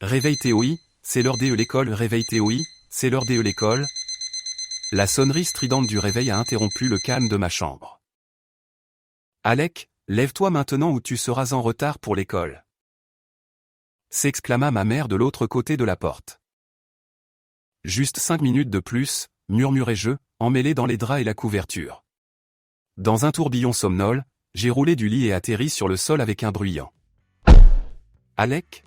Réveil TOI, c'est l'heure de l'école. Réveil TOI, c'est l'heure de l'école. La sonnerie stridente du réveil a interrompu le calme de ma chambre. Alec, lève-toi maintenant ou tu seras en retard pour l'école. S'exclama ma mère de l'autre côté de la porte. Juste 5 minutes de plus, murmurai-je, emmêlé dans les draps et la couverture. Dans un tourbillon somnol, j'ai roulé du lit et atterri sur le sol avec un bruyant. Alec ?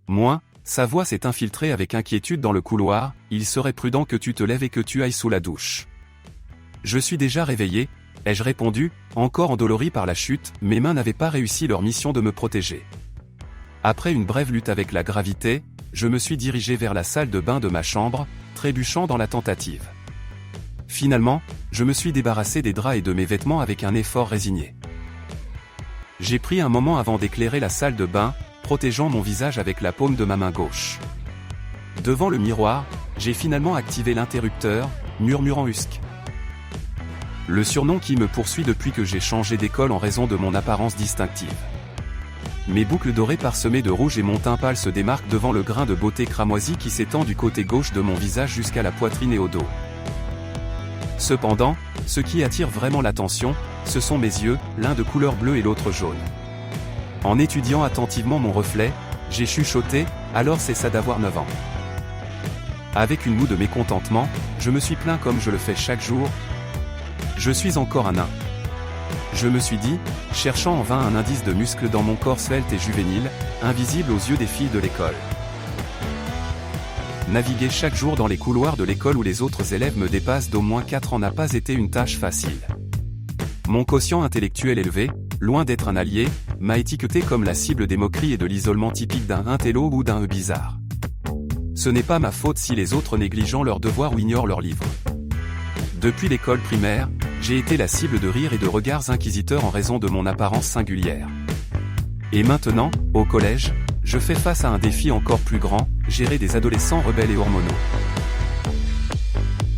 Moi, sa voix s'est infiltrée avec inquiétude dans le couloir, il serait prudent que tu te lèves et que tu ailles sous la douche. Je suis déjà réveillé, ai-je répondu, encore endolori par la chute, mes mains n'avaient pas réussi leur mission de me protéger. Après une brève lutte avec la gravité, je me suis dirigé vers la salle de bain de ma chambre, trébuchant dans la tentative. Finalement, je me suis débarrassé des draps et de mes vêtements avec un effort résigné. J'ai pris un moment avant d'éclairer la salle de bain, protégeant mon visage avec la paume de ma main gauche. Devant le miroir, j'ai finalement activé l'interrupteur, murmurant Husk. Le surnom qui me poursuit depuis que j'ai changé d'école en raison de mon apparence distinctive. Mes boucles dorées parsemées de rouge et mon teint pâle se démarquent devant le grain de beauté cramoisi qui s'étend du côté gauche de mon visage jusqu'à la poitrine et au dos. Cependant, ce qui attire vraiment l'attention, ce sont mes yeux, l'un de couleur bleue et l'autre jaune. En étudiant attentivement mon reflet, j'ai chuchoté, alors c'est ça d'avoir 9 ans. Avec une moue de mécontentement, je me suis plaint comme je le fais chaque jour. Je suis encore un nain. Je me suis dit, cherchant en vain un indice de muscle dans mon corps svelte et juvénile, invisible aux yeux des filles de l'école. Naviguer chaque jour dans les couloirs de l'école où les autres élèves me dépassent d'au moins 4 ans n'a pas été une tâche facile. Mon quotient intellectuel élevé, loin d'être un allié, m'a étiqueté comme la cible des moqueries et de l'isolement typique d'un intello ou d'un bizarre. Ce n'est pas ma faute si les autres négligent leurs devoirs ou ignorent leurs livres. Depuis l'école primaire, j'ai été la cible de rires et de regards inquisiteurs en raison de mon apparence singulière. Et maintenant, au collège, je fais face à un défi encore plus grand, gérer des adolescents rebelles et hormonaux.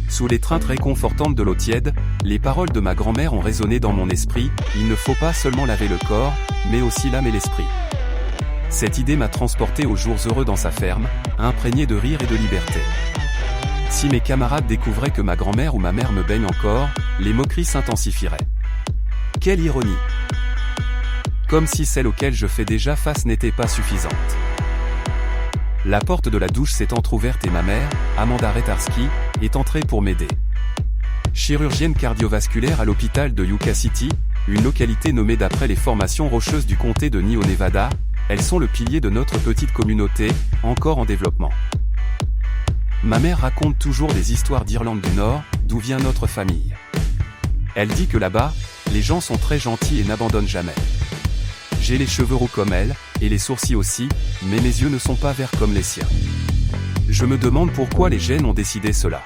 Sous l'étreinte réconfortante de l'eau tiède, les paroles de ma grand-mère ont résonné dans mon esprit, il ne faut pas seulement laver le corps, mais aussi l'âme et l'esprit. Cette idée m'a transporté aux jours heureux dans sa ferme, imprégné de rire et de liberté. Si mes camarades découvraient que ma grand-mère ou ma mère me baignent encore, les moqueries s'intensifieraient. Quelle ironie! Comme si celle auquel je fais déjà face n'était pas suffisante. La porte de la douche s'est entrouverte et ma mère, Amanda Retarski, est entrée pour m'aider. Chirurgienne cardiovasculaire à l'hôpital de Yucca City, une localité nommée d'après les formations rocheuses du comté de Neo Nevada, elles sont le pilier de notre petite communauté, encore en développement. Ma mère raconte toujours des histoires d'Irlande du Nord, d'où vient notre famille. Elle dit que là-bas, les gens sont très gentils et n'abandonnent jamais. J'ai les cheveux roux comme elle, et les sourcils aussi, mais mes yeux ne sont pas verts comme les siens. Je me demande pourquoi les gènes ont décidé cela.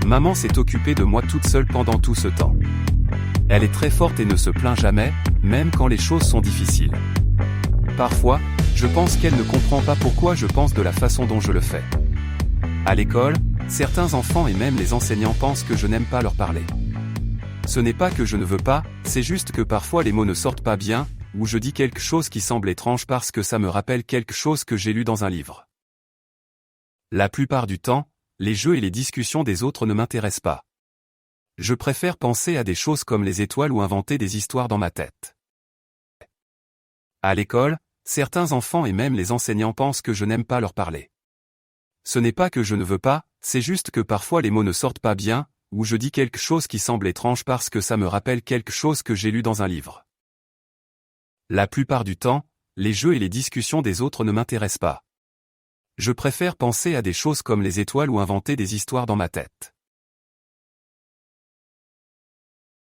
Maman s'est occupée de moi toute seule pendant tout ce temps. Elle est très forte et ne se plaint jamais, même quand les choses sont difficiles. Parfois, je pense qu'elle ne comprend pas pourquoi je pense de la façon dont je le fais. À l'école, certains enfants et même les enseignants pensent que je n'aime pas leur parler. Ce n'est pas que je ne veux pas, c'est juste que parfois les mots ne sortent pas bien, ou je dis quelque chose qui semble étrange parce que ça me rappelle quelque chose que j'ai lu dans un livre. La plupart du temps, les jeux et les discussions des autres ne m'intéressent pas. Je préfère penser à des choses comme les étoiles ou inventer des histoires dans ma tête. À l'école, certains enfants et même les enseignants pensent que je n'aime pas leur parler. Ce n'est pas que je ne veux pas, c'est juste que parfois les mots ne sortent pas bien, ou je dis quelque chose qui semble étrange parce que ça me rappelle quelque chose que j'ai lu dans un livre. La plupart du temps, les jeux et les discussions des autres ne m'intéressent pas. Je préfère penser à des choses comme les étoiles ou inventer des histoires dans ma tête.